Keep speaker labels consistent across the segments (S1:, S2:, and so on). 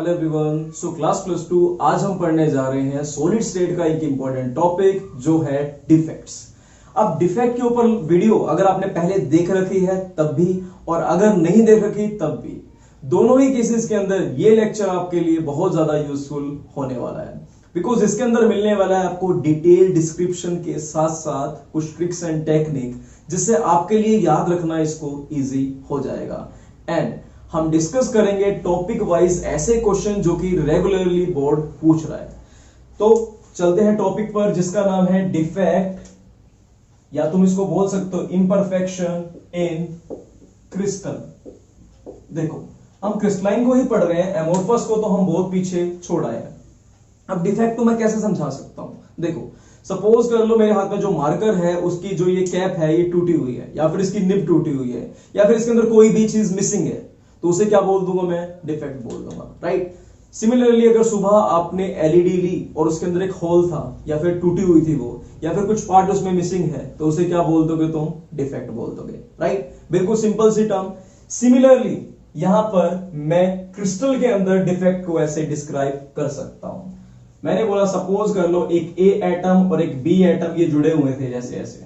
S1: Hello everyone. So class plus two आज हम पढ़ने जा रहे हैं सॉलिड स्टेट का एक इंपॉर्टेंट टॉपिक जो है डिफेक्ट्स। अब डिफेक्ट के ऊपर वीडियो अगर आपने पहले देख रखी है तब भी और अगर नहीं देख रखी तब भी, दोनों ही केसेस के अंदर ये लेक्चर आपके लिए बहुत ज्यादा यूजफुल होने वाला है, बिकॉज इसके अंदर मिलने वाला है आपको डिटेल डिस्क्रिप्शन के साथ साथ कुछ ट्रिक्स एंड टेक्निक जिससे आपके लिए याद रखना इसको इजी हो जाएगा। एंड हम डिस्कस करेंगे टॉपिक वाइज ऐसे क्वेश्चन जो कि रेगुलरली बोर्ड पूछ रहा है। तो चलते हैं टॉपिक पर जिसका नाम है डिफेक्ट, या तुम इसको बोल सकते हो इम्परफेक्शन इन क्रिस्टल। देखो हम क्रिस्टलाइन को ही पढ़ रहे हैं, एमोर्फस को तो हम बहुत पीछे छोड़ आए हैं। अब डिफेक्ट को मैं कैसे समझा सकता हूं, देखो सपोज कर लो मेरे हाथ में जो मार्कर है उसकी जो ये कैप है ये टूटी हुई है, या फिर इसकी निब टूटी हुई है, या फिर इसके अंदर कोई भी चीज मिसिंग है, तो उसे क्या बोल दूंगा मैं, डिफेक्ट बोल दूंगा, राइट। सिमिलरली अगर सुबह आपने एलईडी ली और उसके अंदर एक होल था या फिर टूटी हुई थी वो, या फिर कुछ पार्ट उसमें मिसिंग है, तो उसे क्या बोल दोगे तुम, डिफेक्ट बोल दोगे, राइट। बिल्कुल सिंपल सी टर्म। सिमिलरली यहां पर मैं क्रिस्टल के अंदर डिफेक्ट को ऐसे डिस्क्राइब कर सकता हूं। मैंने बोला सपोज कर लो एक ए एटम और एक बी एटम ये जुड़े हुए थे जैसे ऐसे,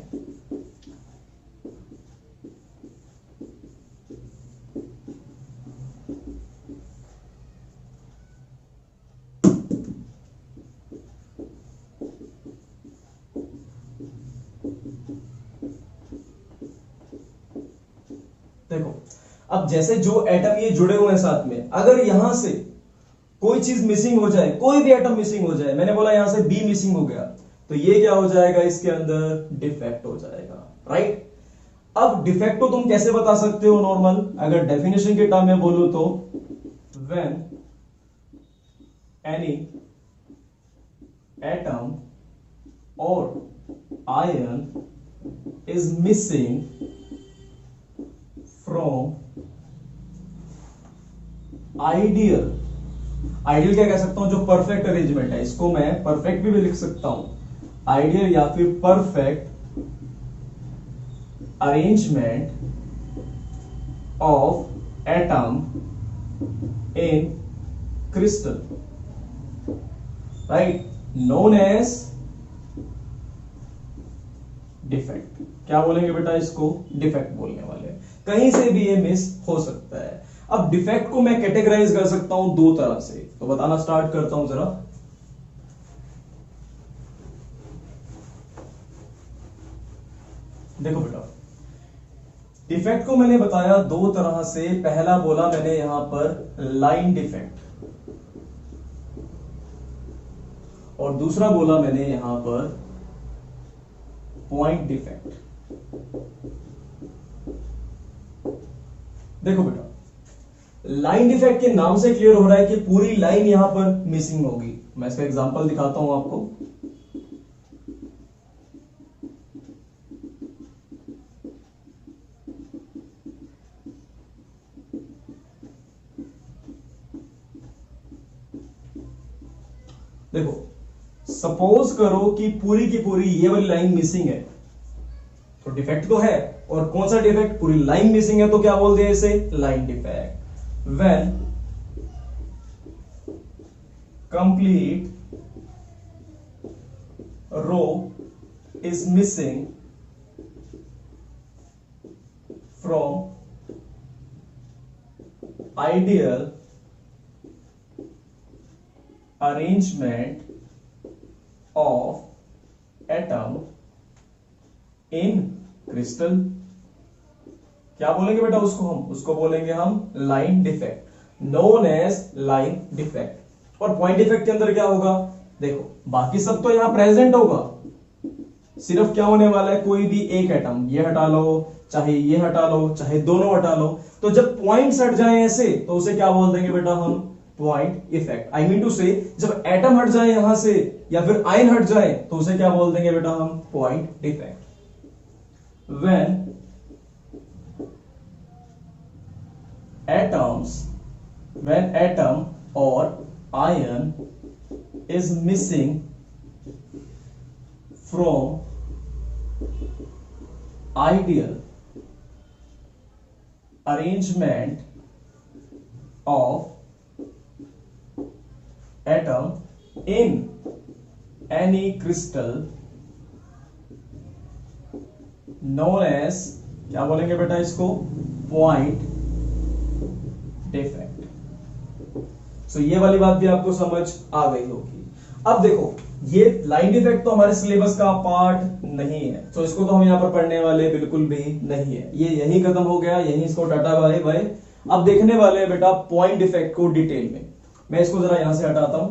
S1: देखो अब जैसे जो एटम ये जुड़े हुए हैं साथ में, अगर यहां से कोई चीज मिसिंग हो जाए, कोई भी एटम मिसिंग हो जाए, मैंने बोला यहां से बी मिसिंग हो गया, तो ये क्या हो जाएगा, इसके अंदर डिफेक्ट हो जाएगा, राइट। अब डिफेक्ट को तुम कैसे बता सकते हो नॉर्मल, अगर डेफिनेशन के टर्म में बोलूं तो व्हेन एनी एटम और ion is missing from ideal, ideal क्या कह सकता हूं, जो परफेक्ट अरेंजमेंट है, इसको मैं परफेक्ट भी लिख सकता हूं, आइडियल या फिर perfect arrangement of atom in crystal, right, known as defect. क्या बोलेंगे बेटा, इसको डिफेक्ट बोलने वाले। कहीं से भी ये मिस हो सकता है। अब डिफेक्ट को मैं कैटेगराइज कर सकता हूं दो तरह से, तो बताना स्टार्ट करता हूं जरा। देखो बेटा, डिफेक्ट को मैंने बताया दो तरह से। पहला बोला मैंने यहां पर लाइन डिफेक्ट, और दूसरा बोला मैंने यहां पर पॉइंट डिफेक्ट। देखो बेटा, लाइन डिफेक्ट के नाम से क्लियर हो रहा है कि पूरी लाइन यहां पर मिसिंग होगी। मैं इसका एग्जांपल दिखाता हूं आपको। देखो सपोज करो कि पूरी की पूरी ये वाली लाइन मिसिंग है, तो डिफेक्ट तो है। और कौन सा डिफेक्ट, पूरी लाइन मिसिंग है, तो क्या बोल दिया इसे, line defect. When complete row is missing from ideal arrangement of atom in crystal, क्या बोलेंगे बेटा उसको बोलेंगे हम line defect, known as line defect. और पॉइंट डिफेक्ट के अंदर क्या होगा, देखो बाकी सब तो यहां प्रेजेंट होगा, सिर्फ क्या होने वाला है, कोई भी एक एटम, ये हटा लो चाहे ये हटा लो चाहे दोनों हटा लो, तो जब पॉइंट्स हट जाए ऐसे तो उसे क्या बोल देंगे बेटा हम, point effect. I mean to say जब एटम हट जाए यहां से या फिर आयन हट जाए तो उसे क्या बोल देंगे बेटा हम, point defect. When when atom or ion is missing from ideal arrangement of atom in any crystal known as, क्या बोलेंगे बेटा इसको, पॉइंट डिफेक्ट। सो ये वाली बात भी आपको समझ आ गई होगी। अब देखो ये लाइन डिफेक्ट तो हमारे सिलेबस का पार्ट नहीं है, तो इसको तो हम यहां पर पढ़ने वाले बिल्कुल भी नहीं है, ये यही खत्म हो गया, यही इसको टाटा बाय बाय। अब देखने वाले हैं बेटा पॉइंट डिफेक्ट को डिटेल में। मैं इसको जरा यहां से हटाता हूं।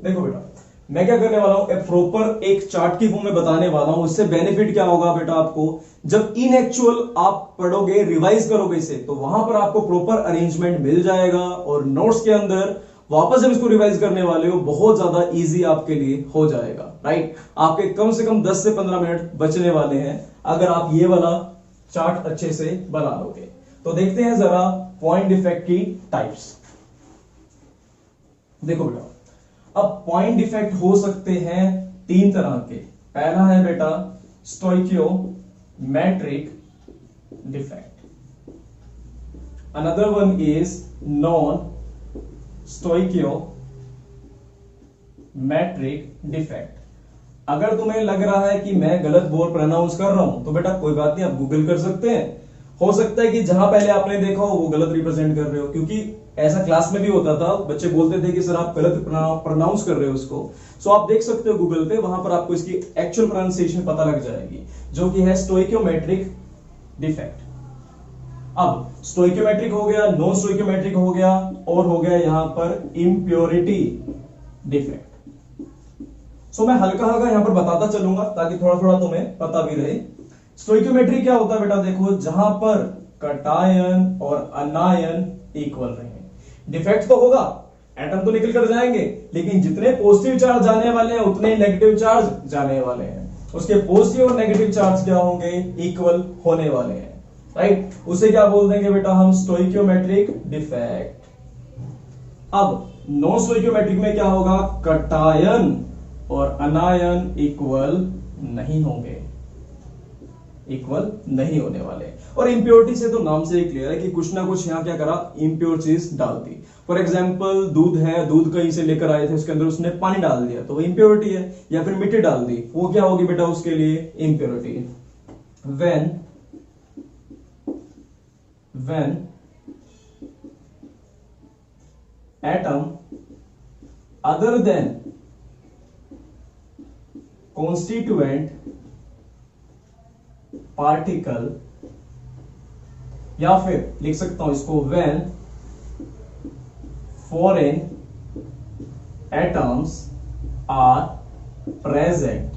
S1: देखो बेटा मैं क्या करने वाला हूं, प्रॉपर एक चार्ट की फॉर्म में बताने वाला हूं। उससे बेनिफिट क्या होगा बेटा आपको, जब इन एक्चुअल आप पढ़ोगे, रिवाइज करोगे इसे, तो वहां पर आपको प्रॉपर अरेंजमेंट मिल जाएगा और नोट्स के अंदर वापस जब इसको रिवाइज करने वाले हो बहुत ज्यादा इजी आपके लिए हो जाएगा। राइट, आपके कम से कम 10 से 15 मिनट बचने वाले हैं अगर आप ये वाला चार्ट अच्छे से बना लोगे। तो देखते हैं जरा पॉइंट डिफेक्ट की टाइप्स। देखो बेटा अब पॉइंट डिफेक्ट हो सकते हैं 3 तरह के। पहला है बेटा stoichiometric defect, another one is non stoichiometric defect. अगर तुम्हें लग रहा है कि मैं गलत बोल प्रोनाउंस कर रहा हूं तो बेटा कोई बात नहीं, आप गूगल कर सकते हैं। हो सकता है कि जहां पहले आपने देखा हो वो गलत रिप्रेजेंट कर रहे हो, क्योंकि ऐसा क्लास में भी होता था, बच्चे बोलते थे कि सर आप गलत प्रोनाउंस कर रहे हो उसको। सो आप देख सकते हो गूगल पे, वहां पर आपको इसकी एक्चुअल प्रोनाउंसिएशन पता लग जाएगी, जो कि है स्टोइकियोमेट्रिक डिफेक्ट। अब स्टोइकियोमेट्रिक हो गया, नॉन स्टोइकियोमेट्रिक हो गया, और हो गया यहां पर इम्प्योरिटी डिफेक्ट। सो मैं हल्का हल्का यहां पर बताता चलूंगा ताकि थोड़ा थोड़ा तुम्हें पता भी रहे। स्टोइकियोमेट्रिक क्या होता है बेटा, देखो जहां पर कटायन और अनायन इक्वल रहे। डिफेक्ट तो होगा, एटम तो निकल कर जाएंगे, लेकिन जितने पॉजिटिव चार्ज जाने वाले हैं उतने नेगेटिव चार्ज जाने वाले हैं। उसके पॉजिटिव और नेगेटिव चार्ज क्या होंगे, इक्वल होने वाले हैं। राइट, उसे क्या बोल देंगे बेटा हम, स्टोइकियोमेट्रिक डिफेक्ट। अब नॉन स्टोइकियोमेट्रिक में क्या होगा, कटायन और अनायन इक्वल नहीं होंगे, इक्वल नहीं होने वाले। और इंप्योरिटी से तो नाम से ही क्लियर है कि कुछ ना कुछ यहां क्या करा, इंप्योर चीज डाल दी। फॉर एग्जांपल दूध है, दूध कहीं से लेकर आए थे, उसके अंदर उसने पानी डाल दिया तो वो इंप्योरिटी है, या फिर मिट्टी डाल दी, वो क्या होगी बेटा उसके लिए impurity. When atom other than constituent particle, या फिर लिख सकता हूं इसको when foreign atoms are present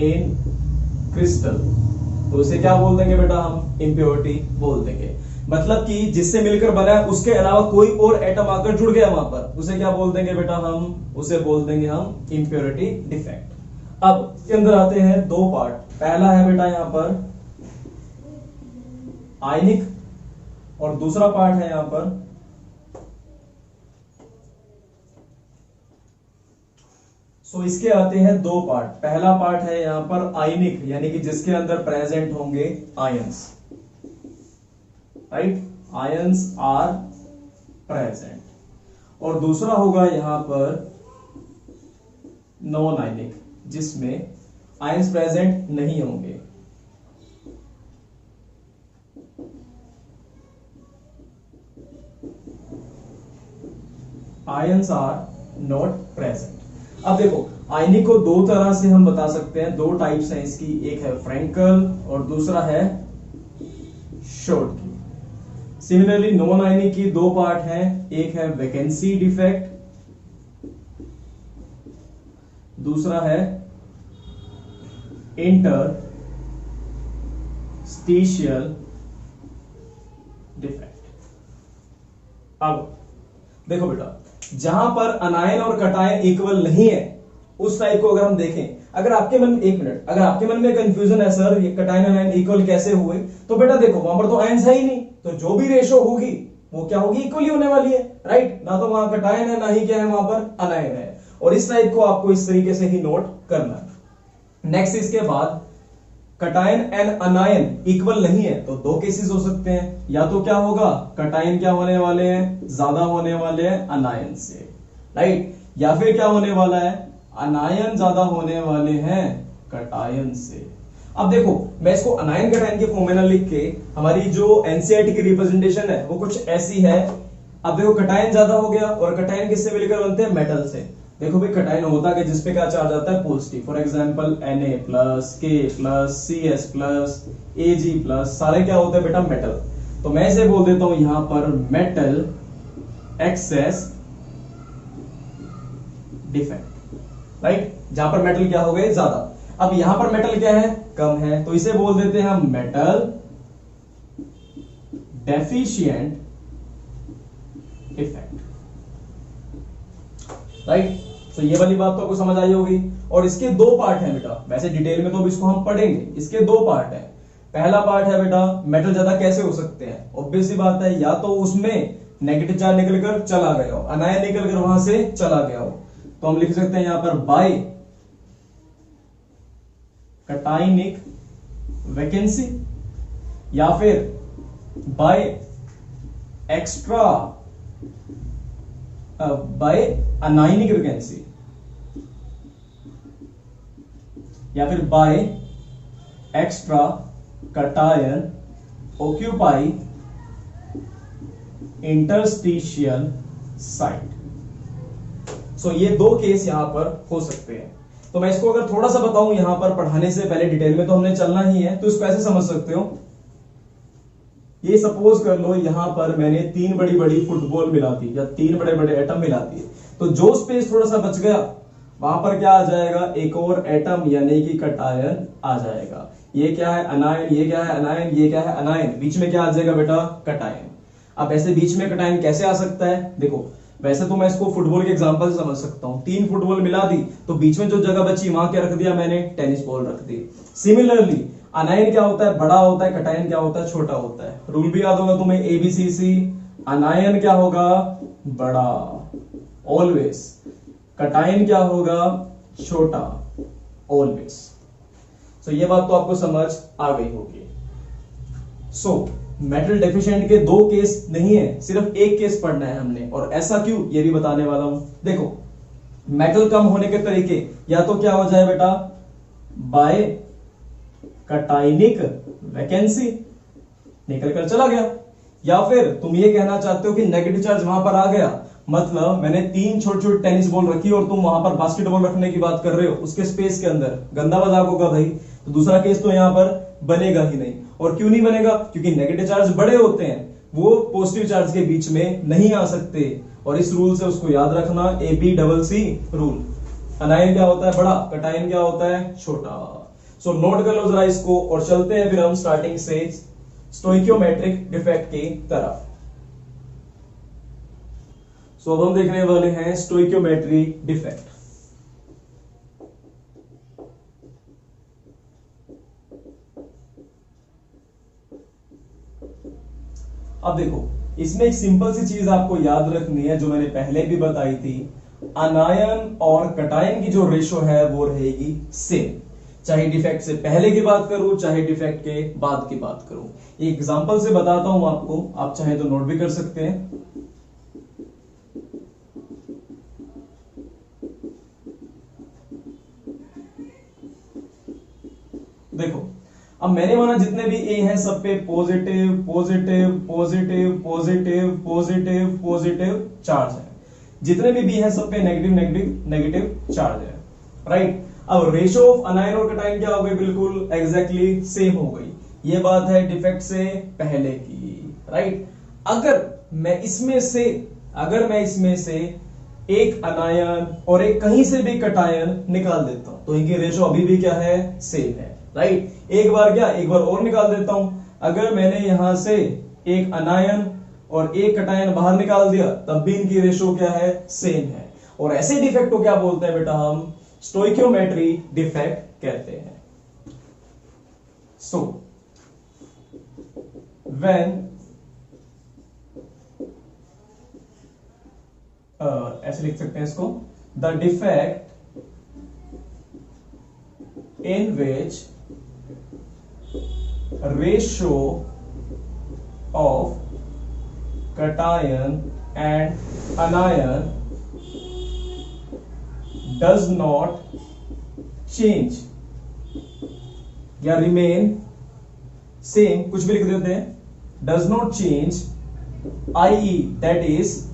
S1: in crystal, तो उसे क्या बोल देंगे बेटा हम, इंप्योरिटी बोल देंगे। मतलब कि जिससे मिलकर बना है उसके अलावा कोई और एटम आकर जुड़ गया वहां पर, उसे क्या बोल देंगे बेटा हम, उसे बोल देंगे हम इंप्योरिटी डिफेक्ट। अब इसके अंदर आते हैं 2 पार्ट। पहला है बेटा यहां पर आयनिक, और दूसरा पार्ट है यहां पर इसके आते हैं 2 पार्ट। पहला पार्ट है यहां पर आयनिक, यानी कि जिसके अंदर प्रेजेंट होंगे ions. Right, ions are present. और दूसरा होगा यहां पर नॉन आयनिक, जिसमें आयंस प्रेजेंट नहीं होंगे। Ions are not present. अब देखो आयनिक को 2 तरह से हम बता सकते हैं, 2 टाइप्स हैं इसकी, एक है फ्रैंकल और दूसरा है शॉर्टकी। सिमिलरली नॉन आयनिक की 2 पार्ट हैं, एक है वैकेंसी डिफेक्ट, दूसरा है इंटरस्टिशियल डिफेक्ट। अब देखो बेटा, जहां पर अनायन और कटायन इक्वल नहीं है उस टाइप को अगर हम देखें, अगर आपके मन एक मिनट अगर आपके मन में कंफ्यूजन है सर ये कटायन अनायन इक्वल कैसे हुए, तो बेटा देखो वहां पर तो आयंस है ही नहीं, तो जो भी रेशो होगी वो क्या होगी, इक्वली होने वाली है। राइट, ना तो वहां कटायन है ना ही क्या है वहां पर अनायन है। और इस टाइप को आपको इस तरीके से ही नोट करना है। नेक्स्ट इसके बाद कटायन एंड अनायन इक्वल नहीं है तो दो केसेस हो सकते हैं, या तो क्या होगा कटायन क्या होने वाले हैं, ज्यादा होने वाले हैं अनायन से, राइट, या फिर क्या होने वाला है, अनायन ज्यादा होने वाले हैं कटायन से। अब देखो मैं इसको अनायन कटायन के फॉर्म में ना लिख के, हमारी जो एनसीईआरटी की रिप्रेजेंटेशन है वो कुछ ऐसी है। अब देखो कटायन ज्यादा हो गया, और कटायन किससे मिलकर बनते हैं, मेटल से। देखो भाई कटायन होता है जिसपे क्या चार्ज आता है, positive, for example Na+, K+, Cs+, Ag+, सारे क्या होते हैं बेटा, मेटल। तो मैं इसे बोल देता हूं यहां पर मेटल एक्सेस डिफेक्ट, राइट, जहां पर मेटल क्या हो गए ज्यादा। अब यहां पर मेटल क्या है, कम है, तो इसे बोल देते हैं हम मेटल डेफिशिएंट इफेक्ट, राइट। तो ये वाली बात तो आपको समझ आई होगी। और इसके दो पार्ट हैं बेटा, वैसे डिटेल में तो अब इसको हम पढ़ेंगे, इसके दो पार्ट हैं। पहला पार्ट है बेटा मेटल ज्यादा कैसे हो सकते हैं, ऑब्वियस सी बात है, या तो उसमें नेगेटिव चार्ज निकलकर चला गया हो, अनायन निकलकर वहां से चला गया हो, तो हम लिख सकते हैं यहां पर बाय कटायनिक वैकेंसी, या फिर by extra by anionic vacancy, या फिर by extra cation occupy interstitial site. So ये दो केस यहां पर हो सकते हैं। तो मैं इसको अगर थोड़ा सा बताऊं यहां पर पढ़ाने से पहले, डिटेल में तो हमने चलना ही है, तो इसको ऐसे समझ सकते हो, ये सपोज कर लो यहां पर मैंने तीन बड़ी बड़ी फुटबॉल मिला दी या तीन बड़े बड़े एटम मिला दिए, तो जो स्पेस थोड़ा सा बच गया वहां पर क्या आ जाएगा, एक और एटम यानी कि कटायन आ जाएगा। ये क्या है अनायन, ये क्या है अनायन, ये क्या है अनायन, बीच में क्या आ जाएगा बेटा, कटायन। अब ऐसे बीच में कटायन कैसे आ सकता है, देखो वैसे तो मैं इसको फुटबॉल के एग्जांपल से समझ सकता हूं, तीन फुटबॉल मिला दी तो बीच में जो जगह बची वहां क्या रख दिया मैंने, टेनिस बॉल रख दी। सिमिलरली अनायन क्या होता है, बड़ा होता है, कटायन क्या होता है, छोटा होता है। रूल भी याद होगा तुम्हें, ABCC, अनायन क्या होगा, बड़ा ऑलवेज, कटायन क्या होगा, छोटा ऑलवेज। सो ये बात तो आपको समझ आ गई होगी। सो मेटल डेफिशिएंट के दो केस नहीं है, सिर्फ एक केस पढ़ना है हमने, और ऐसा क्यों ये भी बताने वाला हूं। देखो मेटल कम होने के तरीके, या तो क्या हो जाए बेटा, बाय कटायनिक वैकेंसी, निकल कर चला गया, या फिर तुम ये कहना चाहते हो कि नेगेटिव चार्ज वहां पर आ गया, मतलब मैंने तीन छोटे छोटे टेनिस बॉल रखी और तुम वहां पर बास्केटबॉल रखने की बात कर रहे हो उसके स्पेस के अंदर, गंदा मजाक होगा भाई। तो दूसरा केस तो यहां पर बनेगा ही नहीं। और क्यों नहीं बनेगा, क्योंकि नेगेटिव चार्ज बड़े होते हैं, वो पॉजिटिव चार्ज के बीच में नहीं आ सकते, और इस रूल से उसको याद रखना, ABCC रूल। अनायन क्या होता है, बड़ा, कटायन क्या होता है, छोटा। सो नोट कर लो जरा इसको, और चलते हैं फिर हम स्टार्टिंग से स्टोइकियोमेट्रिक डिफेक्ट की तरफ। सो अब हम देखने वाले हैं स्टोइकियोमेट्री डिफेक्ट। अब देखो इसमें एक सिंपल सी चीज आपको याद रखनी है जो मैंने पहले भी बताई थी, अनायन और कटायन की जो रेशो है वो रहेगी सेम, चाहे डिफेक्ट से पहले की बात करूं चाहे डिफेक्ट के बाद की बात करूं। एक एग्जांपल से बताता हूं आपको, आप चाहे तो नोट भी कर सकते हैं। देखो अब मैंने माना जितने भी ए हैं सब पे positive positive positive positive positive positive charge है, जितने भी बी हैं सब पे नेगेटिव नेगेटिव नेगेटिव चार्ज है, राइट। अब रेशो ऑफ अनायन और कटायन क्या हो गई, बिल्कुल एग्जैक्टली सेम हो गई। ये बात है डिफेक्ट से पहले की, राइट। अगर मैं इसमें से एक अनायन और एक कहीं से भी कटायन निकाल देता हूं तो इनकी रेशो अभी भी क्या है, सेम है, राइट। एक बार और निकाल देता हूं, अगर मैंने यहां से एक अनायन और एक कटायन बाहर निकाल दिया तब भी इनकी रेशो क्या है, सेम है। और ऐसे डिफेक्ट को क्या बोलते हैं बेटा, हम स्टोइकियोमेट्री डिफेक्ट कहते हैं। सो व्हेन ऐसे लिख सकते हैं इसको, the defect in which ratio of cation and anion does not change या remain same, कुछ भी लिख देते हैं, does not change, i.e. that is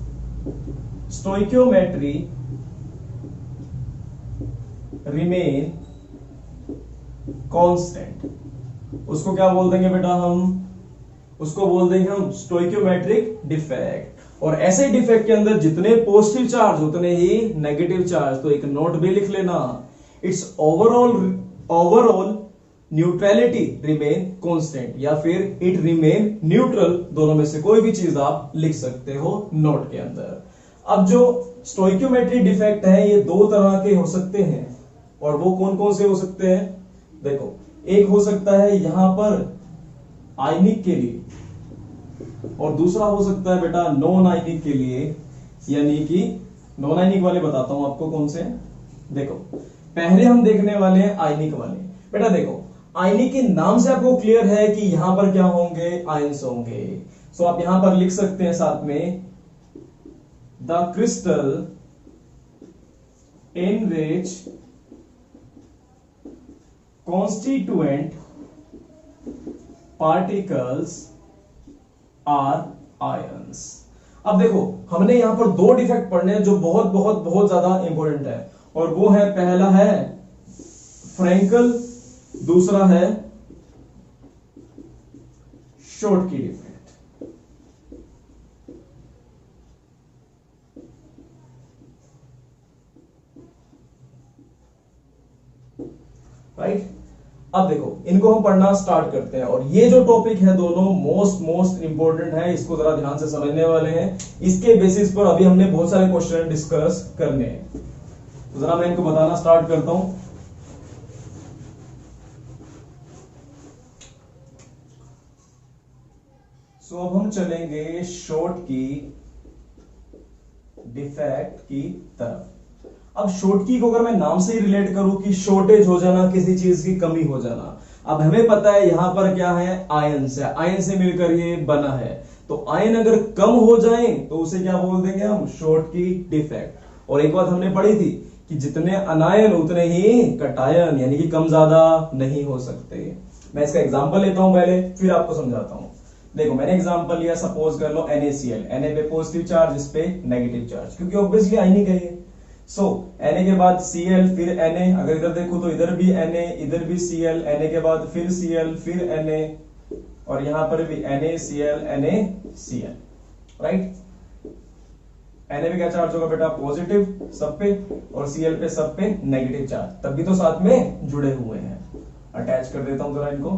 S1: stoichiometry remain constant। उसको क्या बोल देंगे बेटा हम? उसको बोल देंगे हम स्टोइकियोमेट्रिक डिफेक्ट। और ऐसे डिफेक्ट के अंदर जितने पॉजिटिव चार्ज उतने ही नेगेटिव चार्ज। तो एक नोट भी लिख लेना, it's overall neutrality remain constant या फिर इट रिमेन न्यूट्रल, दोनों में से कोई भी चीज आप लिख सकते हो नोट के अंदर। अब जो स्टोइकियोमेट्रिक डिफेक्ट है ये दो तरह के हो सकते हैं, और वो कौन कौन से हो सकते हैं? देखो, एक हो सकता है यहां पर आयनिक के लिए, और दूसरा हो सकता है बेटा नॉन आयनिक के लिए। यानी कि नॉन आयनिक वाले बताता हूं आपको कौन से। देखो, पहले हम देखने वाले हैं आयनिक वाले। बेटा देखो, आयनिक के नाम से आपको क्लियर है कि यहां पर क्या होंगे? आयंस होंगे। सो आप यहां पर लिख सकते हैं साथ में, the crystal in which constituent particles are ions। अब देखो, हमने यहां पर दो डिफेक्ट पढ़ने हैं जो बहुत बहुत बहुत ज्यादा इंपॉर्टेंट है, और वो है, पहला है फ्रैंकल, दूसरा है शॉर्टकी डिफेक्ट। राइट? अब देखो, इनको हम पढ़ना स्टार्ट करते हैं, और ये जो टॉपिक है दोनों मोस्ट इंपॉर्टेंट है, इसको जरा ध्यान से समझने वाले हैं। इसके बेसिस पर अभी हमने बहुत सारे क्वेश्चन डिस्कस करने हैं। तो जरा मैं इनको बताना स्टार्ट करता हूं। सो अब हम चलेंगे शॉर्टकी डिफेक्ट की तरफ। अब शॉर्टकी को अगर मैं नाम से ही रिलेट करूं कि शॉर्टेज हो जाना, किसी चीज की कमी हो जाना। अब हमें पता है यहां पर क्या है? आयन से, आयन से मिलकर ये बना है। तो आयन अगर कम हो जाए तो उसे क्या बोल देंगे हम? Schottky defect. और एक बात हमने पढ़ी थी कि जितने अनायन उतने ही कटायन, यानी कि कम ज्यादा नहीं हो सकते। मैं इसका एग्जांपल लेता हूं पहले, फिर आपको समझाता हूं। देखो, मैंने एग्जांपल लिया, सपोज कर लो NaCl, Na पे पॉजिटिव चार्ज, इस पे नेगेटिव चार्ज, क्योंकि ऑब्वियसली आयनिक है ये। सो Na के बाद Cl, फिर Na, अगर इधर देखो तो इधर भी Na, इधर भी Cl, Na के बाद फिर Cl, फिर Na, और यहां पर भी NaCl, NaCl। राइट? Na पे क्या चार्ज होगा बेटा? पॉजिटिव सब पे, और Cl पे सब पे नेगेटिव चार्ज, तभी तो साथ में जुड़े हुए हैं। अटैच कर देता हूं जरा इनको।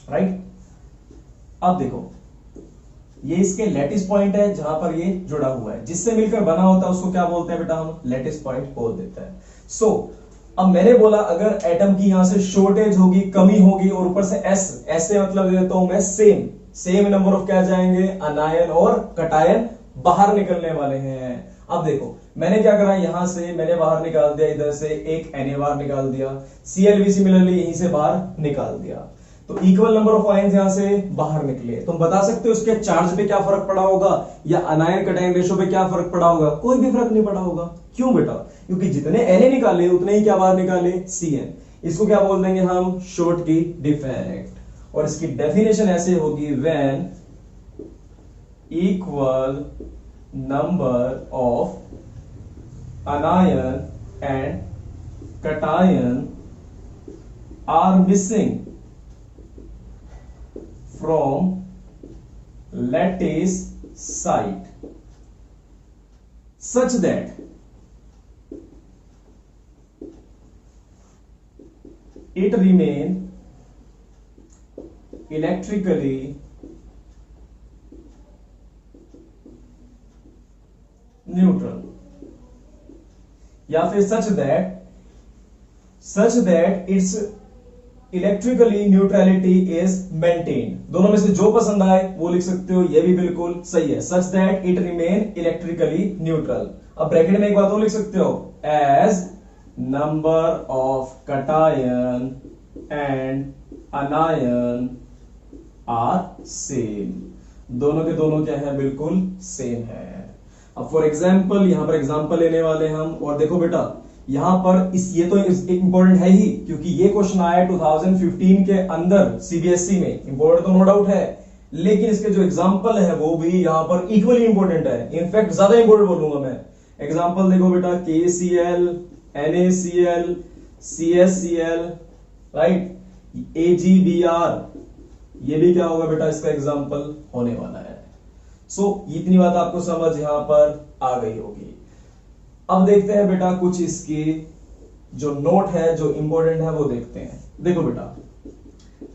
S1: राइट? अब देखो, ये इसके लैटिस पॉइंट है जहां पर ये जुड़ा हुआ है, जिससे मिलकर बना होता है उसको क्या बोलते हैं बेटा? हम लैटिस पॉइंट बोल देते हैं। सो अब मैंने बोला अगर एटम की यहां से शॉर्टेज होगी, कमी होगी, और ऊपर से एस, ऐसे मतलब दे देता हूं मैं सेम नंबर ऑफ क्या जाएंगे? अनायन और कटायन बाहर निकलने वाले हैं। अब देखो, मैंने क्या करा, यहां से मैंने बाहर निकाल दिया, इधर से एक Na बाहर निकाल दिया, Cl भी सिमिलरली यहीं से बाहर निकाल दिया। तो इक्वल नंबर ऑफ आयंस यहां से बाहर निकले। तुम बता सकते हो उसके चार्ज पे क्या फर्क पड़ा होगा, या अनायन कटायन रेशो पे क्या फर्क पड़ा होगा? कोई भी फर्क नहीं पड़ा होगा। क्यों बेटा? क्योंकि जितने Na निकाले उतने ही क्या बाहर निकाले? Cn। इसको क्या बोल देंगे हम? Schottky defect. और इसकी डेफिनेशन ऐसे होगी, when equal number of anion and cation are missing from lattice site such that it remain electrically neutral, या फिर such that its electrically neutrality is maintain. दोनों में से जो पसंद आए वो लिख सकते हो, ये भी बिल्कुल सही है। Such that it remain electrically neutral. अब ब्रैकेट में एक बात और लिख सकते हो, as number of cation and anion are same, दोनों के दोनों क्या है, बिल्कुल सेम है। अब फॉर एग्जाम्पल यहां पर एग्जाम्पल लेने वाले हम, और देखो बेटा यहां पर ये तो इंपॉर्टेंट है ही, क्योंकि ये क्वेश्चन आया 2015 के अंदर सीबीएसई में, इंपॉर्टेंट तो नो डाउट है, लेकिन इसके जो एग्जाम्पल है वो भी यहां पर इक्वली इंपॉर्टेंट है, इनफैक्ट ज्यादा इंपॉर्टेंट बोलूंगा मैं। एग्जाम्पल देखो बेटा, KCl, NaCl, CSCl, right, AgBr, ये भी क्या होगा बेटा, इसका एग्जाम्पल होने वाला है। इतनी बात आपको समझ यहां पर आ गई होगी। अब देखते हैं बेटा कुछ इसके जो नोट है, जो इंपॉर्टेंट है वो देखते हैं। देखो बेटा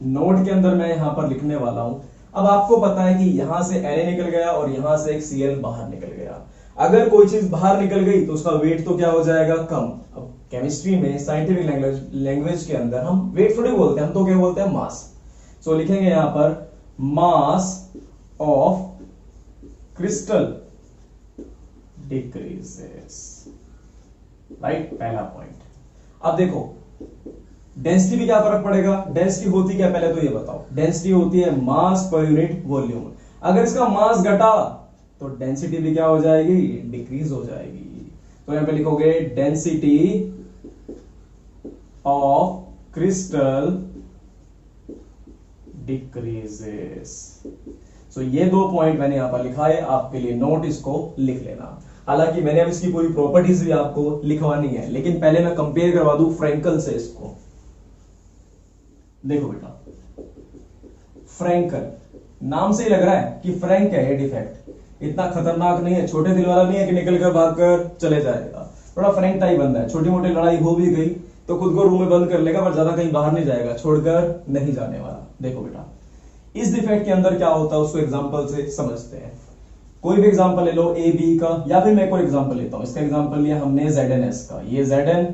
S1: नोट के अंदर मैं यहां पर लिखने वाला हूं। अब आपको पता है कि यहां से Na निकल गया और यहां से एक Cl बाहर निकल गया। अगर कोई चीज बाहर निकल गई तो उसका वेट तो क्या हो जाएगा, कम। अब केमिस्ट्री में साइंटिफिक लैंग्वेज के अंदर हम वेट थोड़ी बोलते हैं, हम तो क्या बोलते हैं, मास। लिखेंगे यहां पर mass of crystal decreases, right, पहला पॉइंट। अब देखो डेंसिटी भी क्या फर्क पड़ेगा, डेंसिटी होती क्या, पहले तो ये बताओ। डेंसिटी होती है मास पर यूनिट वॉल्यूम। अगर इसका मास घटा तो डेंसिटी भी क्या हो जाएगी, डिक्रीज हो जाएगी। तो यहां पे लिखोगे डेंसिटी ऑफ क्रिस्टल डिक्रीजेस। ये 2 पॉइंट मैंने यहां पर लिखा है, आपके लिए नोट, इसको लिख लेना। हालांकि मैंने अब इसकी पूरी प्रॉपर्टीज भी आपको लिखवानी है, लेकिन पहले मैं कंपेयर करवा दूं फ्रैंकल से इसको। देखो बेटा फ्रैंकल, नाम से ही लग रहा है कि फ्रैंक है ये डिफेक्ट, इतना खतरनाक नहीं है, छोटे दिल वाला नहीं है कि निकल कर भाग कर चले जाएगा, थोड़ा फ्रैंक टाइप बंदा है। छोटी मोटी लड़ाई हो भी गई तो खुद को रूम में बंद कर लेगा, पर ज्यादा कहीं बाहर नहीं जाएगा, छोड़कर नहीं जाने वाला। देखो बेटा इस डिफेक्ट के अंदर क्या होता है उसको एग्जांपल से समझते हैं। कोई भी एग्जांपल ले लो, ए बी का, या फिर मैं कोई एग्जांपल लेता हूं। इसका एग्जांपल लिया हमने ZnS का, ये Zn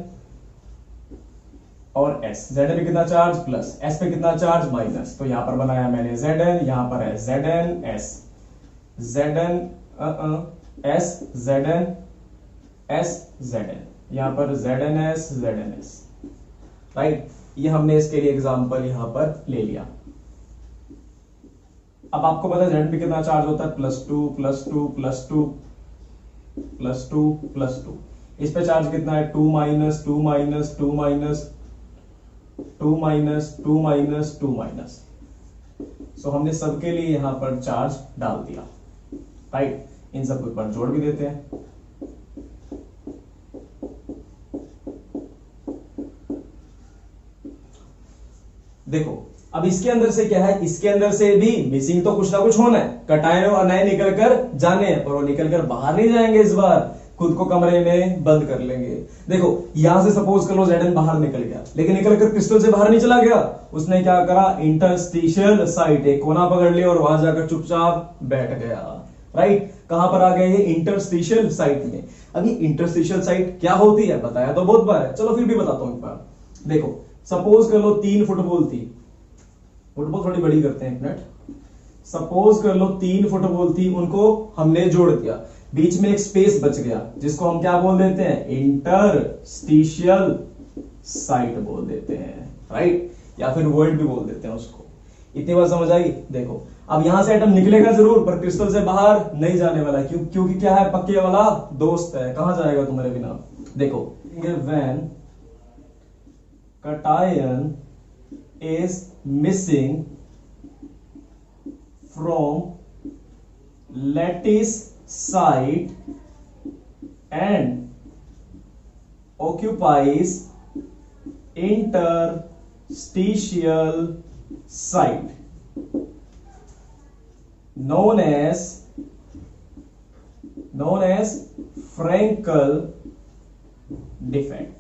S1: और S। Zn पे कितना चार्ज प्लस, S पे कितना चार्ज माइनस, तो यहां पर बनाया मैंने Zn, यहां पर है Zn S, Zn S, Zn S, Zn, यहां पर ZnS ZnS, राइट। ये हमने इसके लिए एग्जांपल यहां पर ले लिया। अब आपको पता है Zn पे कितना चार्ज होता है, +2 +2 +2 +2 +2। इस पे चार्ज कितना है, 2 - 2 - 2 - 2 - 2 - 2 -। हमने सबके लिए यहां पर चार्ज डाल दिया, राइट। इन सबको एक बार जोड़ भी देते हैं। देखो अब इसके अंदर से क्या है, इसके अंदर से भी मिसिंग तो कुछ ना कुछ होना है, कटायन और अनायन निकल कर जाने हैं, पर वो निकल कर बाहर नहीं जाएंगे, इस बार खुद को कमरे में बंद कर लेंगे। देखो यहां से सपोज कर लो Zn बाहर निकल गया, लेकिन निकल कर क्रिस्टल से बाहर नहीं चला गया, उसने क्या करा, इंटरस्टिशियल साइट एक कोना पकड़ लिया और वहां जाकर चुपचाप बैठ गया, राइट। कहां पर आ गए ये, इंटरस्टिशियल साइट में। अब ये इंटरस्टिशियल साइट क्या होती है बताया तो बहुत बार है, चलो फिर भी बताता हूं एक बार। देखो सपोज कर लो 3 फुटबॉल थी, फुटबॉल थोड़ी बड़ी करते हैं, एक मिनट। सपोज कर लो 3 फुटबॉल थी, उनको हमने जोड़ दिया, बीच में एक स्पेस बच गया जिसको हम क्या बोल देते हैं, इंटरस्टिशियल साइट बोल देते हैं, राइट, या फिर वर्ड भी बोल देते हैं उसको। इतनी बात समझ आई। देखो अब यहां से एटम निकलेगा जरूर, पर क्रिस्टल से बाहर नहीं जाने वाला, क्योंकि क्या है, पक्के वाला दोस्त है, कहां जाएगा तुम्हारे बिना। देखो when cation is missing from lattice site and occupies interstitial site known as Frankel defect।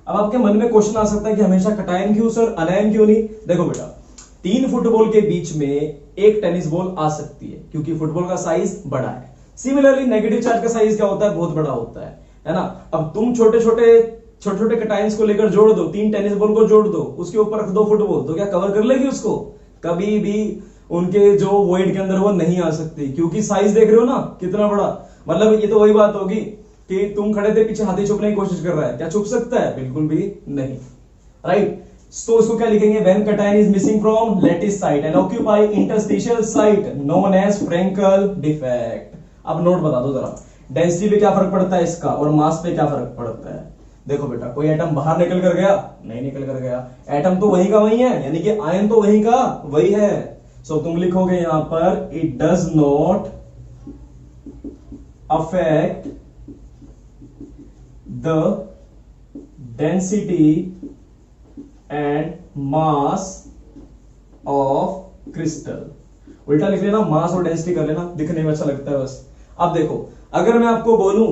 S1: अब आपके मन में क्वेश्चन आ सकता है कि हमेशा कटायन क्यों सर, अनायन क्यों नहीं। देखो बेटा 3 फुटबॉल के बीच में एक टेनिस बॉल आ सकती है, क्योंकि फुटबॉल का साइज बड़ा है। सिमिलरली नेगेटिव चार्ज का साइज क्या होता है, बहुत बड़ा होता है ना। अब तुम छोटे छोटे कटायंस को लेकर जोड़ दो, 3 टेनिस बॉल को जोड़ दो, उसके ऊपर रख दो फुटबॉल, तो क्या कवर कर लेगी उसको, कभी भी उनके जो वॉइड के अंदर वो नहीं आ सकती, क्योंकि साइज देख रहे हो ना कितना बड़ा। मतलब ये तो वही बात होगी कि तुम खड़े थे पीछे हाथी छुपने की कोशिश कर रहा है, क्या छुप सकता है? बिल्कुल भी नहीं, राइट। तो इसको क्या लिखेंगे? When cation is missing from lattice site and occupy interstitial site known as Frenkel defect. अब नोट बता दो जरा, डेंसिटी पे क्या फर्क पड़ता है इसका और मास पे क्या फर्क पड़ता है? देखो बेटा, कोई एटम बाहर निकल कर गया? नहीं निकल कर गया, एटम तो वही का वही है, यानी कि आयन तो वही का वही है। सो तुम लिखोगे यहां पर it does not affect the density and mass of crystal. उल्टा लिख लेना, मास और डेंसिटी कर लेना, दिखने में अच्छा लगता है बस। अब देखो, अगर मैं आपको बोलूं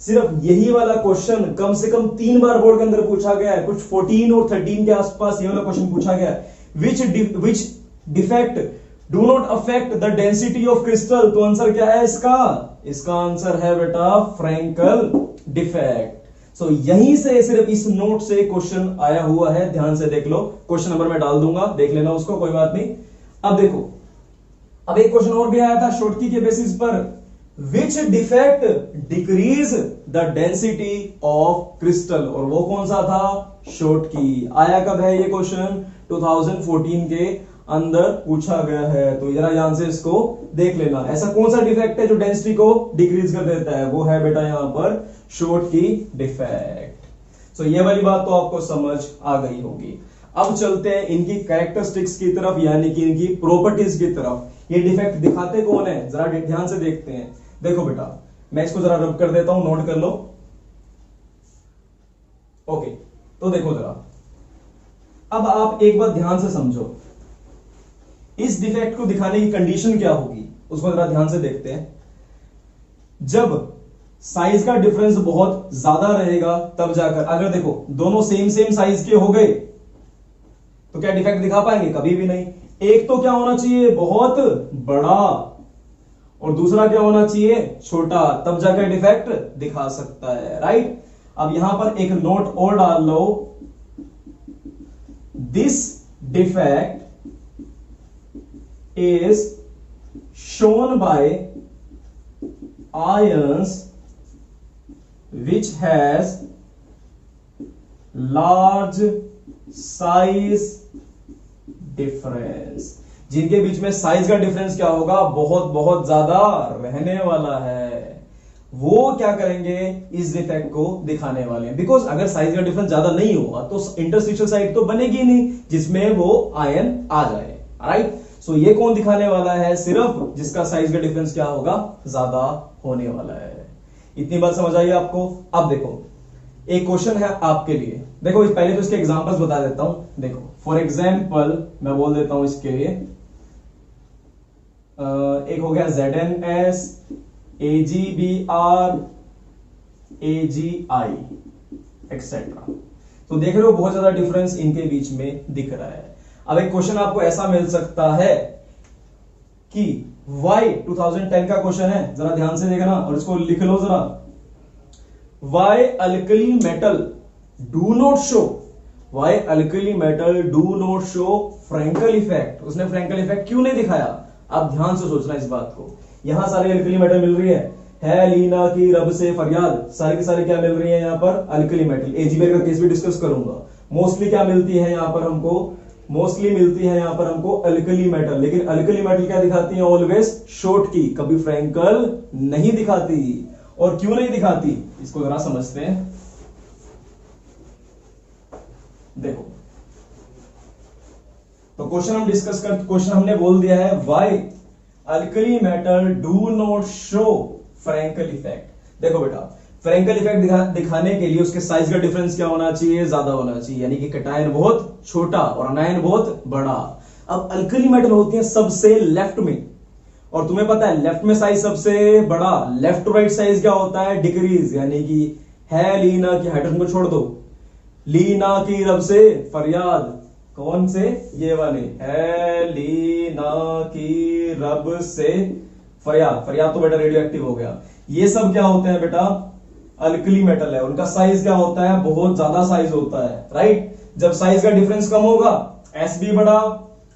S1: सिर्फ यही वाला क्वेश्चन कम से कम 3 बार बोर्ड के अंदर पूछा गया है, कुछ 14 और 13 के आसपास ये वाला क्वेश्चन पूछा गया है, which defect do not affect the density of crystal, तो आंसर क्या है इसका? इसका आंसर है बेटा फ्रैंकल डिफेक्ट। सो यहीं से सिर्फ इस नोट से क्वेश्चन आया हुआ है, ध्यान से देख लो, क्वेश्चन नंबर मैं डाल दूंगा, देख लेना उसको, कोई बात नहीं। अब देखो, अब एक क्वेश्चन और भी आया था शॉर्टकी के बेसिस पर, which defect decrease the density of crystal, और वो कौन सा था? शॉर्टकी। आया कब है ये क्वेश्चन? 2014 के अंदर पूछा गया है, तो जरा ध्यान से इसको देख लेना। ऐसा कौन सा डिफेक्ट है जो डेंसिटी को डिक्रीज कर देता है? वो है बेटा यहां पर शॉर्टकी डिफेक्ट। सो ये वाली बात तो आपको समझ आ गई होगी। अब चलते हैं इनकी कैरेक्टरिस्टिक्स की तरफ, यानी कि इनकी प्रॉपर्टीज की तरफ। ये डिफेक्ट दिखाते कौन है, जरा ध्यान से देखते हैं। देखो बेटा, मैं इसको जरा रब कर देता हूं, नोट कर लो। ओके, तो देखो जरा, अब आप एक बात ध्यान से समझो, इस डिफेक्ट को दिखाने की कंडीशन क्या होगी उसको जरा ध्यान से देखते हैं। जब साइज का डिफरेंस बहुत ज्यादा रहेगा तब जाकर, अगर देखो दोनों सेम साइज के हो गए तो क्या डिफेक्ट दिखा पाएंगे? कभी भी नहीं। एक तो क्या होना चाहिए? बहुत बड़ा, और दूसरा क्या होना चाहिए? छोटा, तब जाकर डिफेक्ट दिखा सकता है, राइट। अब यहां पर एक नोट और डाल लो, this defect is shown by ions which has large size difference, जिनके बीच में साइज का डिफरेंस क्या होगा? बहुत बहुत ज्यादा रहने वाला है। वो क्या करेंगे? इस डिफेक्ट को दिखाने वाले हैं। बिकॉज अगर साइज का डिफरेंस ज्यादा नहीं होगा तो इंटरस्टिशियल साइट तो बनेगी नहीं जिसमें वो आयन आ जाए, राइट। सो ये कौन दिखाने वाला है? सिर्फ जिसका साइज का डिफरेंस क्या होगा? ज्यादा होने वाला है। इतनी बात समझ आई आपको? अब देखो, एक क्वेश्चन है आपके लिए, देखो पहले तो इसके एग्जांपल्स बता देता हूं। देखो फॉर एग्जांपल मैं बोल देता हूं इसके लिए, एक हो गया ZnS, AgBr, AgI एक्सेट्रा। तो देख रहे हो बहुत ज्यादा डिफरेंस इनके बीच में दिख रहा है। अब एक क्वेश्चन आपको ऐसा मिल सकता है कि Y 2010 का क्वेश्चन है, जरा ध्यान से देखना और इसको लिख लो जरा। Why alkali metal do not show, why alkali metal do not show Frankel effect? उसने Frankel effect क्यों नहीं दिखाया? आप ध्यान से सोचना इस बात को। यहां सारे अल्कली मेटल मिल रही है लीना की रब से फरियाद, सारे के सारे क्या मिल रही है यहां पर? Alkali metal. एजीबेर का केस भी डिस्कस करूंगा। मोस्टली क्या मिलती है यहां पर हमको? मोस्टली मिलती है यहां पर हमको अल्कली मेटल, लेकिन अल्कली मेटल क्या दिखाती है? ऑलवेज शॉर्ट की, कभी फ्रैंकल नहीं दिखाती। और क्यों नहीं दिखाती इसको जरा समझते हैं। देखो तो क्वेश्चन हम डिस्कस कर, क्वेश्चन हमने बोल दिया है why alkali metal do not show Frenkel effect. देखो बेटा, फ्रैंकल इफेक्ट दिखाने के लिए उसके साइज का डिफरेंस क्या होना चाहिए? ज्यादा होना चाहिए, यानी कि कैटायन बहुत छोटा और अनायन बहुत बड़ा। अब अल्कली मेटल होती है सबसे लेफ्ट में, और तुम्हें पता है लेफ्ट में साइज सबसे बड़ा, लेफ्ट टू राइट साइज क्या होता है? डिक्रीज, यानी कि है लीना की हाइड्रोजन को छोड़ दो, लीना की रब से फरियाद, कौन से? ये वाले, है लीना की रब से फरियाद। फरियाद तो बेटा रेडियो एक्टिव हो गया। ये सब क्या होते हैं बेटा? अल्कली मेटल है। उनका साइज क्या होता है? बहुत ज्यादा साइज होता है, राइट। जब साइज का डिफरेंस कम होगा, एस भी बड़ा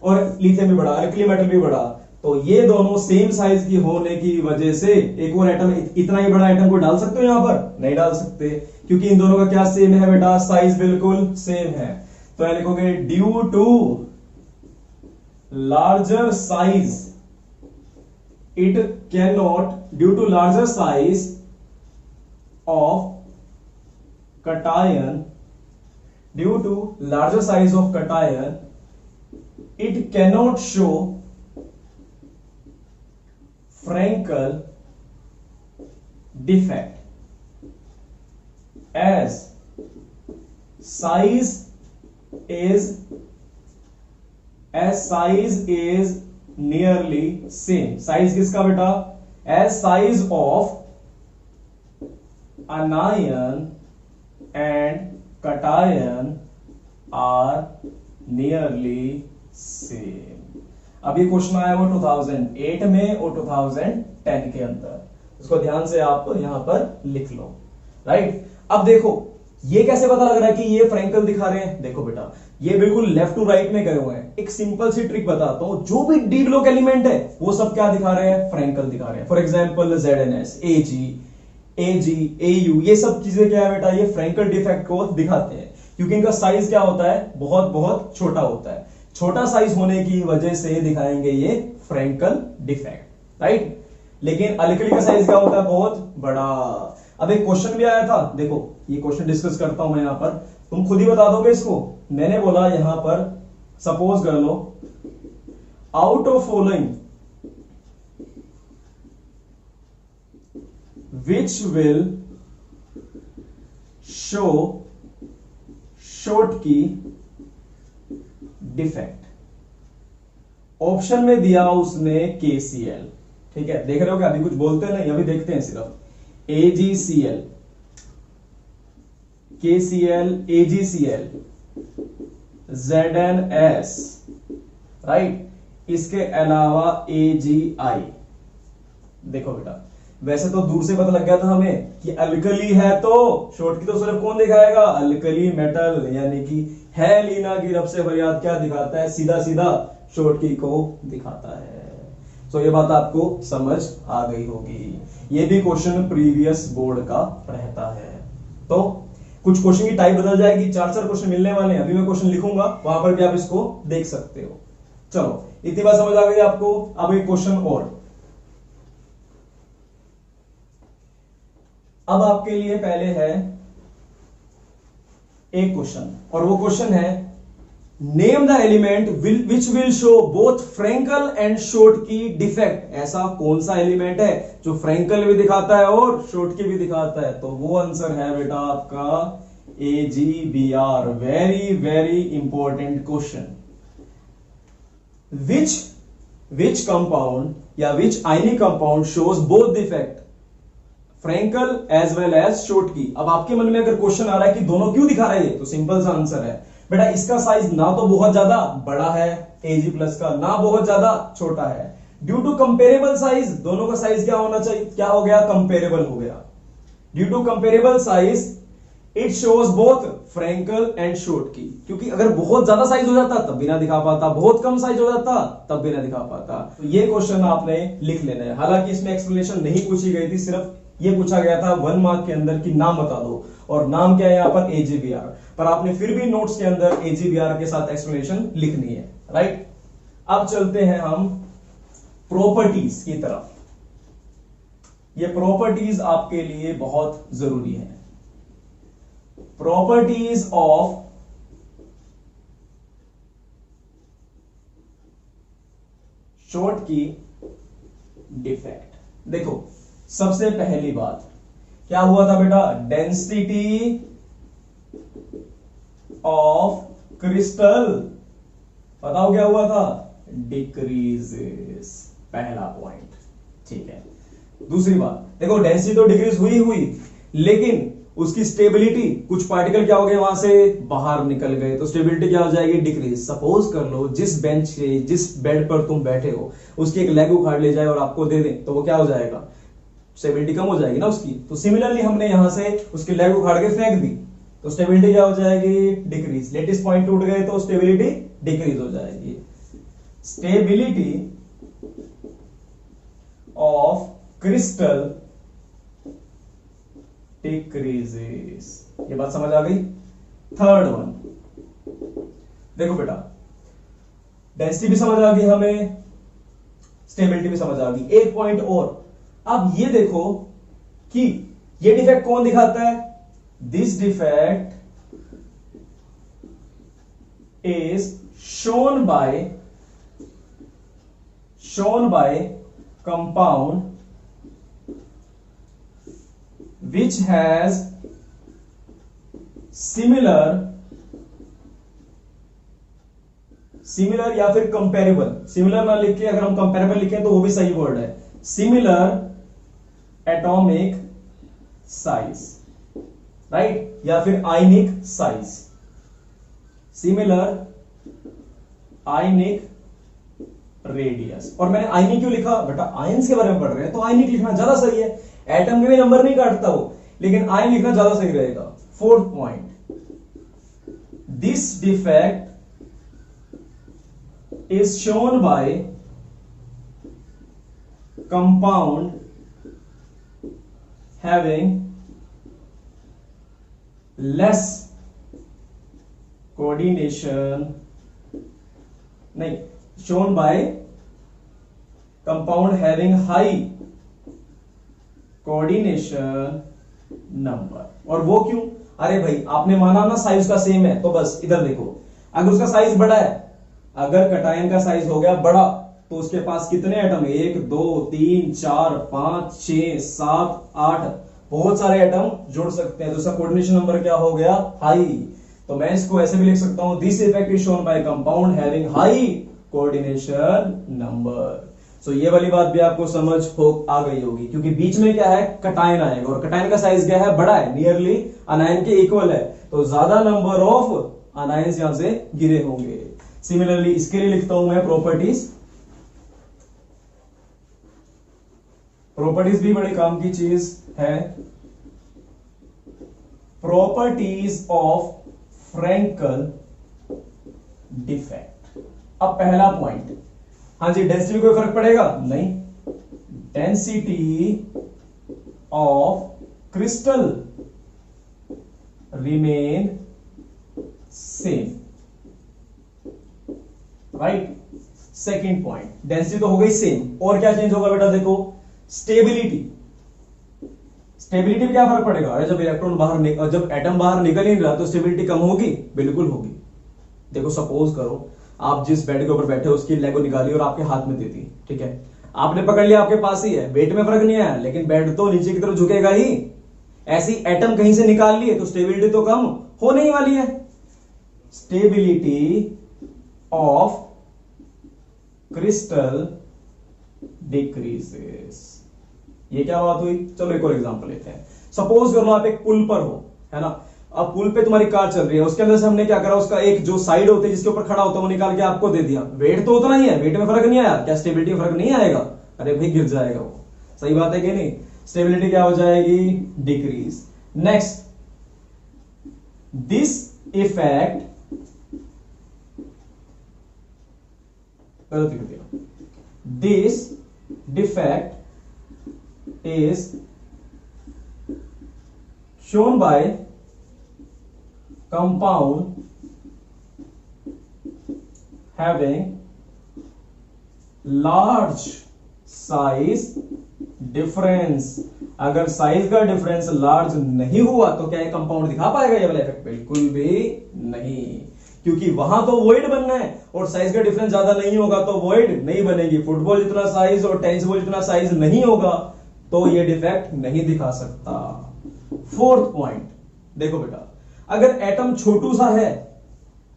S1: और लिथियम भी बड़ा, अल्कली मेटल भी बड़ा, तो ये दोनों सेम साइज की होने की वजह से एक और एटम, इतना ही बड़ा एटम को डाल सकते हो यहां पर? नहीं डाल सकते, क्योंकि इन दोनों का क्या सेम है बेटा? साइज बिल्कुल सेम है। तो यह लिखोगे due to larger size it cannot, due to larger size of cation, due to larger size of cation, it cannot show Frankel defect as size is nearly same. Size किसका बेटा? As size of anion and cation are nearly same. अब ये question आया वो 2008 में और 2010 के अंदर, इसको ध्यान से आप यहां पर लिख लो। राइट, अब देखो ये कैसे पता लग रहा है कि ये फ्रैंकल दिखा रहे हैं? देखो बेटा, ये बिल्कुल लेफ्ट टू राइट में गए हुए हैं। एक सिंपल सी ट्रिक बताता हूं, जो भी डी ब्लॉक एलिमेंट है वो सब क्या दिखा रहे हैं? फ्रैंकल दिखा रहे हैं। For example ZNS, AG, AU, ये सब चीजें क्या है बेटा? ये फ्रैंकल डिफेक्ट को दिखाते हैं, क्योंकि इनका साइज क्या होता है? बहुत बहुत छोटा होता है। छोटा साइज होने की वजह से दिखाएंगे ये फ्रैंकल डिफेक्ट। राइट, लेकिन अल्कली का साइज क्या होता है? बहुत बड़ा। अब एक क्वेश्चन भी आया था, देखो ये क्वेश्चन डिस्कस करता हूं मैं यहां पर, तुम खुद ही बता दोगे इसको। मैंने बोला यहां पर सपोज कर लो, out of following which will show Schottky defect. Option में दिया उसने KCl, ठीक है, देख रहे हो क्या? अभी कुछ बोलते नहीं, अभी देखते हैं सिर्फ। AgCl, KCl, AgCl, ZNS, right, इसके अलावा AgI। देखो बेटा, वैसे तो दूर से पता लग गया था हमें कि अल्कली है, तो शॉर्टकी तो सिर्फ कौन दिखाएगा? अल्कली मेटल, यानी कि है लीना की रब से फरियाद क्या दिखाता है? सीधा सीधा शॉर्टकी को दिखाता है। तो ये बात आपको समझ आ गई होगी। ये भी क्वेश्चन प्रीवियस बोर्ड का रहता है। तो कुछ क्वेश्चन की टाइप बदल जाएगी, 4 क्वेश्चन मिलने वाले हैं। अभी मैं क्वेश्चन लिखूंगा, वहां पर भी आप इसको देख सकते हो। चलो, इतनी बात समझ आ गई आपको। अब एक क्वेश्चन और, अब आपके लिए पहले है एक क्वेश्चन, और वो क्वेश्चन है name the element which will show both Frenkel and Schottky defect. ऐसा कौन सा एलिमेंट है जो फ्रैंकल भी दिखाता है और शॉर्टकी भी दिखाता है? तो वो आंसर है बेटा आपका AgBr। Very very important question. Which compound या which ionic compound shows both defect Frenkel as well as Schottky. अब आपके मन में अगर क्वेश्चन आ रहा है कि दोनों क्यों दिखा रहे हैं, तो सिंपल सा आंसर है बेटा, इसका साइज ना तो बहुत ज्यादा बड़ा है Ag प्लस का, ना बहुत ज्यादा छोटा है। ड्यू टू कंपेरेबल साइज, दोनों का साइज क्या होना चाहिए? क्या हो गया? कंपेरेबल हो गया। Due to comparable size it shows both Frenkel and Schottky. क्योंकि अगर बहुत ज्यादा साइज हो जाता तब भी ना दिखा पाता, बहुत कम साइज हो जाता तब भी ना दिखा पाता। तो ये क्वेश्चन आपने लिख लेना है। हालांकि इसमें एक्सप्लेनेशन नहीं पूछी गई थी, सिर्फ ये पूछा गया था 1 मार्क के अंदर कि नाम बता दो, और नाम क्या है यहां पर? AgBr। पर आपने फिर भी नोट्स के अंदर AgBr के साथ एक्सप्लेनेशन लिखनी है। राइट, अब चलते हैं हम प्रॉपर्टीज की तरफ। ये प्रॉपर्टीज आपके लिए बहुत जरूरी है। Properties of Schottky defect. देखो, सबसे पहली बात क्या हुआ था बेटा? डेंसिटी ऑफ क्रिस्टल, बताओ क्या हुआ था? डिक्रीजेस। पहला पॉइंट, ठीक है। दूसरी बात, देखो डेंसिटी तो डिक्रीज हुई, लेकिन उसकी स्टेबिलिटी, कुछ पार्टिकल क्या हो गए वहां से बाहर निकल गए, तो स्टेबिलिटी क्या हो जाएगी? डिक्रीज। सपोज कर लो जिस बेंच से, जिस बेड पर तुम बैठे हो, उसकी एक लेग उखाड़ ले जाए और आपको दे दें, तो वो क्या हो जाएगा? स्टेबिलिटी कम हो जाएगी ना उसकी। तो सिमिलरली हमने यहां से उसकी लेग उखाड़ के फेंक दी, तो स्टेबिलिटी क्या हो जाएगी? डिक्रीज। लेटिस पॉइंट टूट गए तो स्टेबिलिटी डिक्रीज हो जाएगी। Stability of crystal decreases. ये बात समझ आ गई। थर्ड वन देखो बेटा, डेंसिटी भी समझ आ गई हमें, स्टेबिलिटी भी समझ आ गई। एक पॉइंट और, अब ये देखो कि ये डिफेक्ट कौन दिखाता है। This defect is shown by compound which has similar या फिर कंपेरेबल। सिमिलर ना लिख के अगर हम कंपेरेबल लिखें तो वो भी सही वर्ड है। सिमिलर एटॉमिक साइज, राइट, या फिर आयनिक साइज। Similar ionic radius. और मैंने आयनिक क्यों लिखा बेटा, आयंस के बारे में पढ़ रहे हैं तो आयनिक लिखना ज्यादा सही है। एटम के भी नंबर नहीं काटता हो, लेकिन आयन लिखना ज्यादा सही रहेगा। Fourth point, this defect is shown by compound having less coordination, नहीं, shown by compound having high coordination number। और वो क्यों? अरे भाई आपने माना ना साइज का सेम है, तो बस इधर देखो, अगर उसका साइज बड़ा है, अगर कटायन का साइज हो गया बड़ा, तो उसके पास कितने एटम, 1 2 3 4 5 6 7 8, बहुत सारे एटम जुड़ सकते हैं। तो उसका कोऑर्डिनेशन नंबर क्या हो गया, हाई। तो मैं इसको ऐसे भी लिख सकता हूं, this effect is shown by compound having high coordination number. So ये वाली बात भी आपको समझ आ गई होगी, क्योंकि बीच में क्या है, कटायन आएगा, और कटायन का साइज क्या है, बड़ा है, नियरली अनायन के इक्वल है, तो ज्यादा नंबर ऑफ अनायंस यहां से गिरे होंगे। सिमिलरली इसके लिए लिखता हूं मैं प्रॉपर्टीज। प्रॉपर्टीज भी बड़े काम की चीज है। Properties of Frenkel defect. अब पहला पॉइंट, हाँ जी, डेंसिटी में कोई फर्क पड़ेगा नहीं। Density of crystal remain same, right. Second point, density तो हो गई सेम, और क्या चेंज होगा बेटा, देखो स्टेबिलिटी। स्टेबिलिटी में क्या फर्क पड़ेगा, अरे जब इलेक्ट्रॉन बाहर जब एटम बाहर निकल ही नहीं रहा तो स्टेबिलिटी कम होगी, बिल्कुल होगी। देखो सपोज करो आप जिस बेड के ऊपर बैठे हो उसकी लेगो निकाली और आपके हाथ में दे दी, ठीक है, आपने पकड़ लिया, आपके पास ही है, वेट में फर्क नहीं आया, लेकिन बेड तो नीचे की तरफ झुकेगा ही। ऐसी एटम कहीं से निकाल लिए तो स्टेबिलिटी तो कम होने ही वाली है। Stability of crystal decreases. ये क्या बात हुई, चलो एक और एग्जांपल लेते हैं। सपोज कर लो आप एक पुल पर हो, है ना, अब पुल पे तुम्हारी कार चल रही है, उसके अंदर से हमने क्या करा, उसका एक जो साइड होती है जिसके ऊपर खड़ा होता है वो निकाल के आपको दे दिया। वेट तो उतना ही है, वेट में फर्क नहीं आया, क्या स्टेबिलिटी में फर्क नहीं आएगा, अरे भाई गिर जाएगा वो। सही बात है कि नहीं, स्टेबिलिटी क्या हो जाएगी, decrease. Next, this effect, this defect is shown by compound having large size difference। अगर साइज का डिफरेंस लार्ज नहीं हुआ तो क्या ये कंपाउंड दिखा पाएगा ये वाला इफेक्ट, बिल्कुल भी नहीं, क्योंकि वहां तो वॉइड बनना है और साइज का डिफरेंस ज्यादा नहीं होगा तो वॉइड नहीं बनेगी। फुटबॉल जितना साइज और टेनिस बॉल जितना साइज नहीं होगा तो ये डिफेक्ट नहीं दिखा सकता। फोर्थ पॉइंट, देखो बेटा, अगर एटम छोटू सा है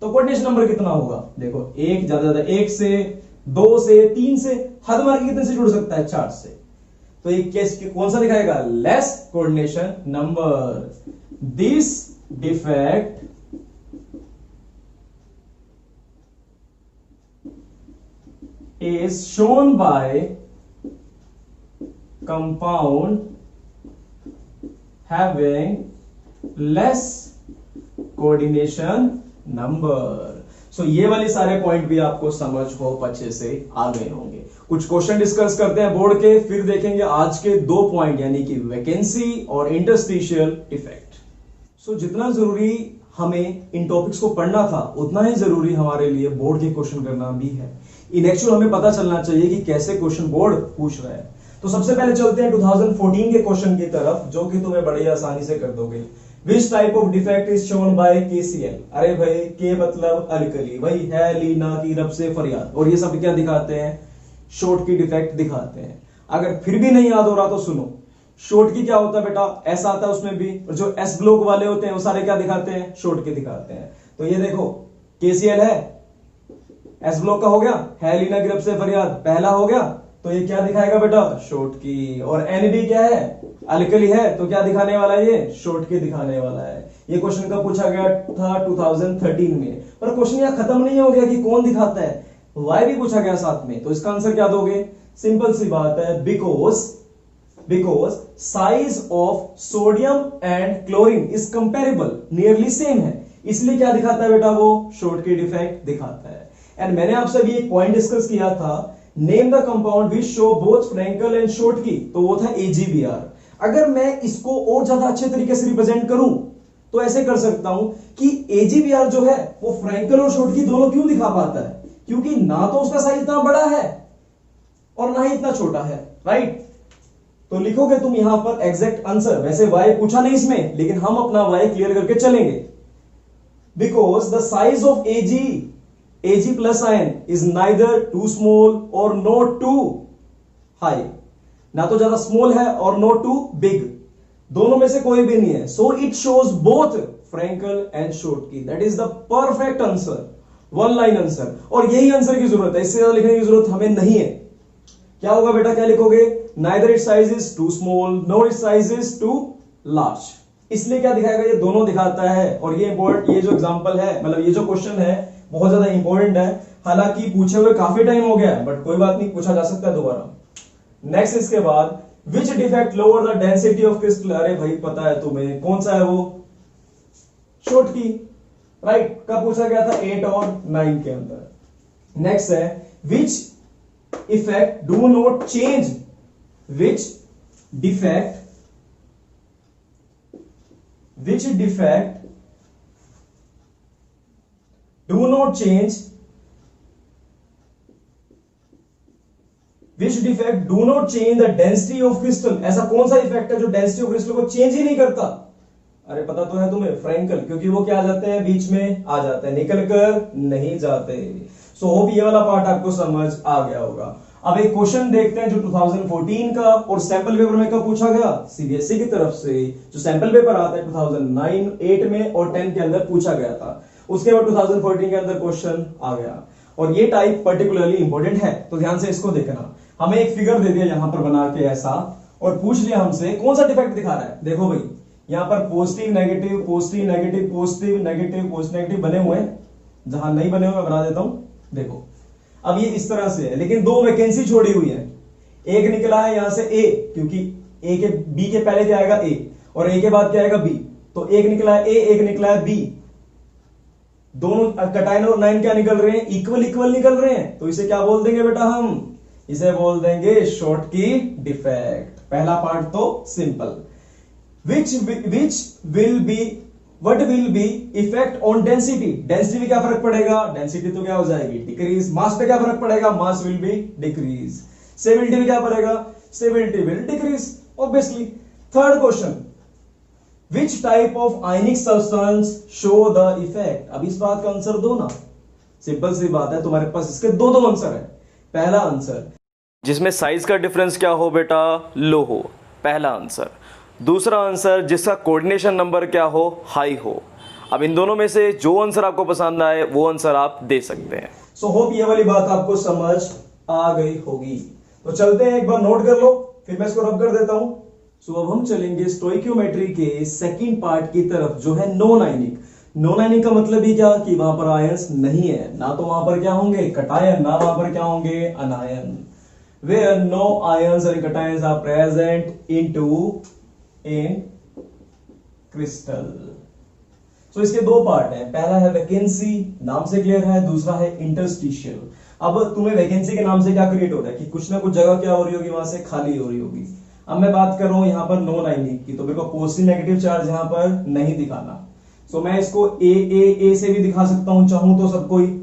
S1: तो कोऑर्डिनेशन नंबर कितना होगा, देखो एक ज्यादा 1 से 2 से 3 से, हद मार के कितने से जुड़ सकता है, 4 से। तो ये केस कौन सा दिखाएगा, less coordination number. This defect is shown by compound having less coordination number। सो ये वाले सारे पॉइंट भी आपको समझ हो अच्छे से आ गए होंगे। कुछ क्वेश्चन डिस्कस करते हैं बोर्ड के, फिर देखेंगे आज के 2 पॉइंट यानी कि वैकेंसी और इंटरस्टिशियल डिफेक्ट। सो जितना जरूरी हमें इन टॉपिक्स को पढ़ना था उतना ही जरूरी हमारे लिए बोर्ड के क्वेश्चन करना भी है। इन एक्चुअल हमें पता चलना चाहिए कि कैसे क्वेश्चन बोर्ड पूछ रहा है। तो सबसे पहले चलते हैं 2014 के क्वेश्चन की तरफ, जो कि तुम्हें बड़ी आसानी से कर दोगे। Which type of defect is shown by KCL? अरे भाई के मतलब अल्कली, भाई है लीना की रब से फरियाद, और ये सब क्या दिखाते हैं? शॉर्ट की डिफेक्ट दिखाते हैं। अगर फिर भी नहीं याद हो रहा तो सुनो, शॉर्ट की क्या होता है बेटा, एस आता है उसमें भी, और जो एस ब्लॉक वाले होते हैं वो सारे क्या दिखाते हैं? शॉर्ट के दिखाते हैं। तो ये देखो KCL है, एस ब्लॉक का हो गया, है लीना की रब से फरियाद पहला हो गया, तो ये क्या दिखाएगा बेटा? शॉर्ट की। और एनबी क्या है? अल्कली है, तो क्या दिखाने वाला है? ये शॉर्ट की दिखाने वाला है। ये क्वेश्चन कब पूछा गया था? 2013 में। पर क्वेश्चन यहां खत्म नहीं हो गया कि कौन दिखाता है, वाई भी पूछा गया साथ में। तो इसका आंसर क्या दोगे? सिंपल सी बात है, because size of sodium and chlorine is comparable, nearly same है, इसलिए क्या दिखाता है बेटा? वो शॉर्ट की डिफेक्ट दिखाता है। एंड मैंने आपसे अभी एक पॉइंट डिस्कस किया था, name the compound which show both Frenkel and Schottky, तो वो था AgBr। अगर मैं इसको और ज्यादा अच्छे तरीके से रिप्रेजेंट करूं तो ऐसे कर सकता हूं कि AgBr जो है वो फ्रैंकल और शॉर्ट की दोनों क्यों दिखा पाता है? क्योंकि ना तो उसका साइज इतना बड़ा है और ना ही इतना छोटा है, राइट? तो लिखोगे तुम यहां पर एग्जैक्ट आंसर। वैसे वाई पूछा नहीं इसमें, लेकिन हम अपना वाई क्लियर करके चलेंगे। Because the size of Ag plus ion is neither too small or not too high, ना तो ज्यादा स्मॉल है और नॉट टू बिग, दोनों में से कोई भी नहीं है। So it shows both Frenkel and Schottky. That is the perfect answer, one line answer. और यही आंसर की जरूरत है, इससे ज्यादा लिखने की जरूरत हमें नहीं है। क्या होगा बेटा? क्या लिखोगे? Neither it size is too small nor it size is too large. इसलिए क्या दिखाएगा? ये दोनों दिखाता है। और ये जो एग्जांपल है, मतलब ये जो क्वेश्चन है बहुत ज्यादा इंपॉर्टेंट है। हालांकि पूछे हुए काफी टाइम हो गया है, बट कोई बात नहीं, पूछा जा सकता है दोबारा। नेक्स्ट इसके बाद, which defect lower the density of crystal? अरे भाई पता है तुम्हें, कौन सा है वो? शॉर्ट की, राइट? कब पूछा गया था? 8 और 9 के अंदर। नेक्स्ट है, which effect do not change, which defect do not change, which defect do not change the density of crystal? ऐसा कौन सा इफेक्ट है जो डेंसिटी ऑफ क्रिस्टल को चेंज ही नहीं करता? अरे पता तो है तुम्हें, फ्रैंकल, क्योंकि वो क्या आ जाते हैं? बीच में आ जाते हैं, निकल कर नहीं जाते। सो होप ये वाला पार्ट आपको समझ आ गया होगा। अब एक क्वेश्चन देखते हैं जो 2014 का और सैंपल पेपर में कब पूछा गया? CBSE की तरफ से जो सैंपल पेपर आता है 2009, 8 में और 10 के अंदर पूछा गया था। उसके बाद 2014 के अंदर क्वेश्चन आ गया, और ये टाइप पर्टिकुलरली इंपॉर्टेंट है, तो ध्यान से इसको देखना। हमें एक फिगर दे दिया यहां पर बना के ऐसा, और पूछ लिया हमसे कौन सा डिफेक्ट दिखा रहा है। देखो भाई, यहां पर positive negative positive negative positive negative positive negative बने हुए हैं। जहां नहीं बने हुए मैं बना देता हूं। देखो अब ये इस तरह से है, लेकिन 2 वैकेंसी छोड़ी हुई है। एक निकला है यहां से A, क्योंकि B के पहले क्या आएगा? A, और A के बाद क्या आएगा? B। तो एक निकला है A, एक निकला है B। दोनों कटाइन और नाइन क्या निकल रहे हैं? इक्वल इक्वल निकल रहे हैं। तो इसे क्या बोल देंगे बेटा? हम इसे बोल देंगे शॉर्ट की डिफेक्ट। पहला पार्ट तो simple. What will be effect on density? Density में क्या फर्क पड़ेगा? डेंसिटी तो क्या हो जाएगी? डिक्रीज। मास पे क्या फर्क पड़ेगा? Mass will be decrease. Stability में क्या पड़ेगा? Stability will decrease, obviously. Third question, Which type of ionic substance show the effect? अब इस बात का आंसर दो ना। सिंपल सी बात है, तुम्हारे पास इसके दो आंसर है। पहला आंसर
S2: जिसमें साइज का डिफरेंस क्या हो बेटा? लो हो, पहला आंसर। दूसरा आंसर जिसका कोऑर्डिनेशन नंबर क्या हो? हाई हो। अब इन दोनों में से जो आंसर आपको पसंद आए वो आंसर आप दे सकते हैं।
S1: सो होप ये वाली बात आपको समझ आ गई होगी। तो चलते हैं, एक बार नोट कर लो, फिर मैं इसको रब कर देता हूं। सो अब हम चलेंगे स्टोइकियोमेट्री के सेकंड पार्ट की तरफ, जो है नॉन आयनिक। नॉन आयनिक का मतलब ही क्या कि वहां पर आयंस नहीं है, ना तो वहां पर क्या होंगे? कटायन, ना वहां पर क्या होंगे? अनायन। Where no ions or cations are present in crystal. So इसके दो पार्ट हैं, पहला है वैकेंसी, नाम से क्लियर है, दूसरा है इंटरस्टिशियल। अब तुम्हें वैकेंसी के नाम से क्या क्रिएट हो रहा है कि कुछ ना कुछ जगह क्या हो रही होगी, वहां से खाली हो रही होगी। अब मैं बात कर रहा हूं यहां पर नॉन आयनिक की, तो मेरे को पॉजिटिव नेगेटिव चार्ज यहां पर नहीं दिखाना। सो मैं इसको ए से भी दिखा सकता हूं, चाहूं तो सबको ही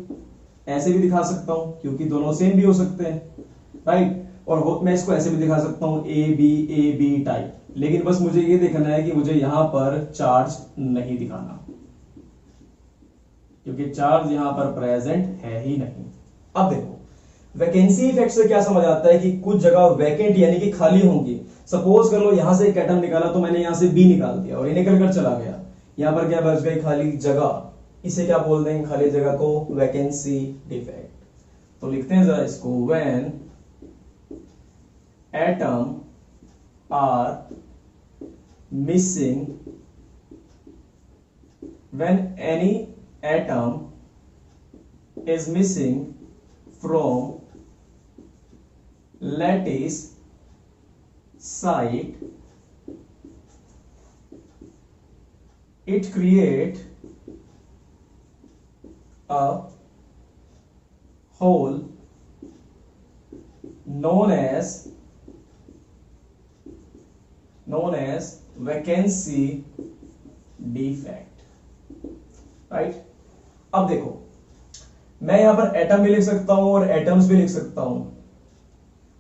S1: ऐसे भी दिखा सकता हूं क्योंकि दोनों सेम भी हो सकते हैं, राइट। और मैं इसको ऐसे भी दिखा सकता हूं ए बी टाइप, लेकिन बस मुझे ये देखना है कि मुझे यहां पर चार्ज नहीं दिखाना क्योंकि चार्ज यहां पर प्रेजेंट है ही नहीं। अब देखो वैकेंसी इफेक्ट से क्या समझ आता है कि कुछ जगह वैकेंट यानी कि खाली होंगी। सपोज कर लो यहां से एक एटम निकाला, तो मैंने यहां से बी निकाल दिया और ये निकल कर चला गया, यहां पर क्या बच गई, खाली जगह। इसे क्या बोल देंगे, खाली जगह को वैकेंसी डिफेक्ट। तो लिखते हैं जरा इसको, when atom are missing, when any atom is missing from lattice site, it create a hole known as vacancy defect, right. अब देखो मैं यहां पर एटम भी लिख सकता हूं और एटम्स भी लिख सकता हूं।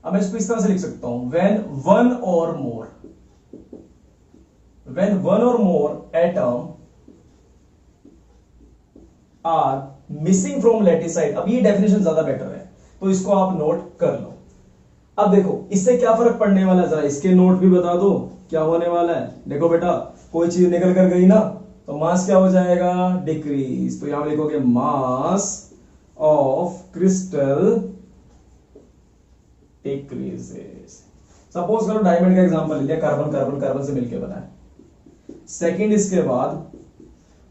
S1: अब मैं इसको इस तरह से लिख सकता हूं, व्हेन वन और more atom are missing from lattice side. अब ये डेफिनेशन ज्यादा बेटर है, तो इसको आप नोट कर लो। अब देखो इससे क्या फर्क पड़ने वाला है, जरा इसके नोट भी बता दो क्या होने वाला है। देखो बेटा कोई चीज निकल कर गई ना, तो मास क्या हो जाएगा, डिक्रीज। तो यहां लिखोगे mass of crystal decreases. Suppose करो डायमंड का एग्जांपल ले लिया, कार्बन से मिलकर बना है। सेकंड इसके बाद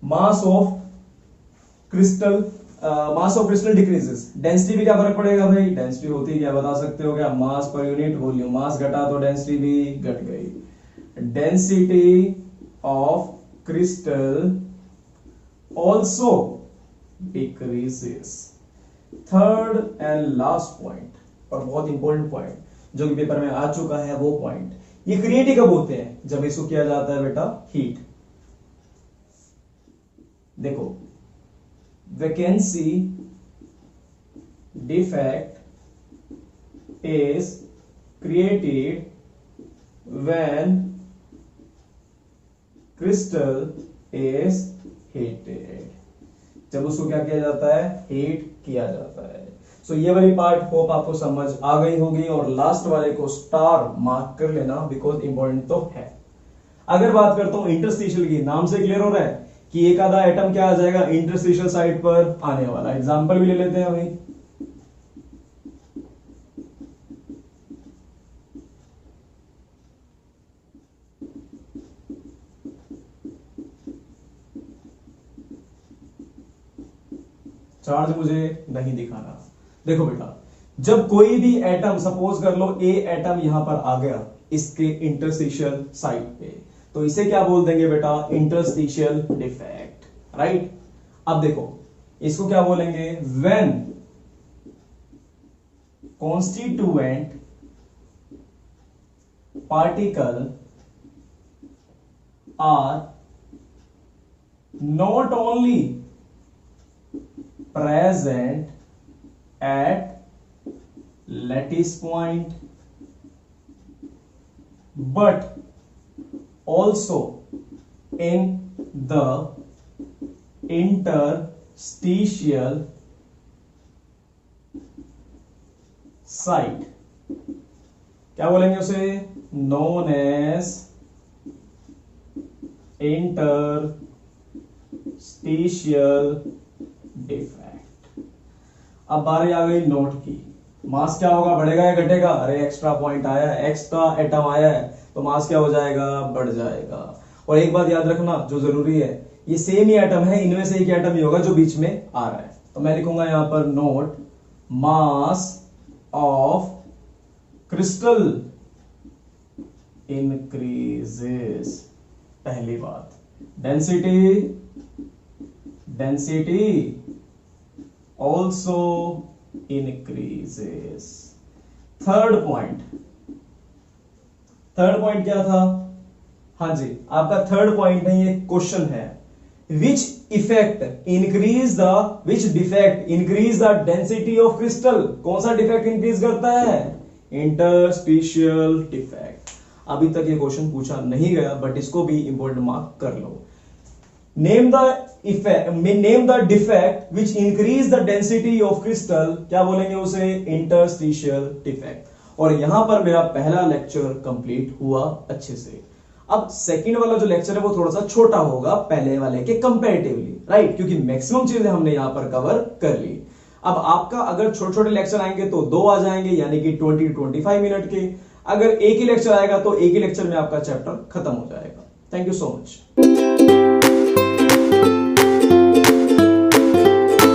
S1: mass of crystal decreases. Density भी क्या फर्क पड़ेगा भाई, डेंसिटी होती है क्या बता सकते हो क्या, मास पर यूनिट वॉल्यूम। मास घटा तो डेंसिटी भी घट गई। Density of crystal also decreases। Third and last point, और बहुत इंपॉर्टेंट पॉइंट जो कि पेपर में आ चुका है, वो पॉइंट, ये क्रिएट ही कब होते हैं, जब इसको किया जाता है बेटा हीट। देखो vacancy defect is created when crystal is heated. जब उसको क्या किया जाता है, हीट किया जाता है। सो ये वाली पार्ट होप आपको समझ आ गई होगी, और लास्ट वाले को स्टार मार्क कर लेना बिकॉज इंपॉर्टेंट तो है। अगर बात करता हूं इंटरस्टिशियल की, नाम से क्लियर हो रहा है कि एक आधा एटम क्या आ जाएगा, इंटरस्टिशियल साइड पर आने वाला। एग्जांपल भी ले लेते हैं भाई। चार्ज मुझे नहीं दिखाना। देखो बेटा जब कोई भी एटम, सपोज कर लो ए एटम यहां पर आ गया इसके इंटरस्टिशियल साइड पे, तो इसे क्या बोल देंगे बेटा, इंटरस्टिशियल डिफेक्ट, राइट। अब देखो इसको क्या बोलेंगे, when constituent particle are not only present at lattice point but also in the interstitial site, क्या बोलेंगे उसे, known as interstitial डिफेक्ट। अब बारी आ गई नोट की, मास क्या होगा, बढ़ेगा या घटेगा, अरे एक्स्ट्रा पॉइंट आया है, एक्स्ट्रा एटम आया है, तो मास क्या हो जाएगा, बढ़ जाएगा। और एक बात याद रखना जो जरूरी है, ये सेम ही एटम है, इनमें से एक एटम ही होगा जो बीच में आ रहा है। तो मैं लिखूंगा यहां पर note mass of crystal increases. पहली बात, density also increases। Third point क्या था? हाँ जी, आपका थर्ड पॉइंट है, ये क्वेश्चन है, which defect increase the density of crystal? कौन सा डिफेक्ट इंक्रीज करता है? Interstitial defect. अभी तक ये क्वेश्चन पूछा नहीं गया, बट इसको भी इंपॉर्टेंट मार्क कर लो। Name the defect which increase the density of crystal. क्या बोलेंगे उसे? Interstitial defect. और यहां पर मेरा पहला लेक्चर कंप्लीट हुआ अच्छे से। अब सेकंड वाला जो लेक्चर है वो थोड़ा सा छोटा होगा पहले वाले के कंपैरेटिवली, राइट? क्योंकि मैक्सिमम चीजें हमने यहां पर कवर कर ली। अब आपका अगर छोटे छोटे लेक्चर आएंगे तो 2 आ जाएंगे, यानी कि 20 to 25 मिनट के। अगर एक ही लेक्चर आएगा तो एक ही लेक्चर में आपका चैप्टर खत्म हो जाएगा। Thank you so much.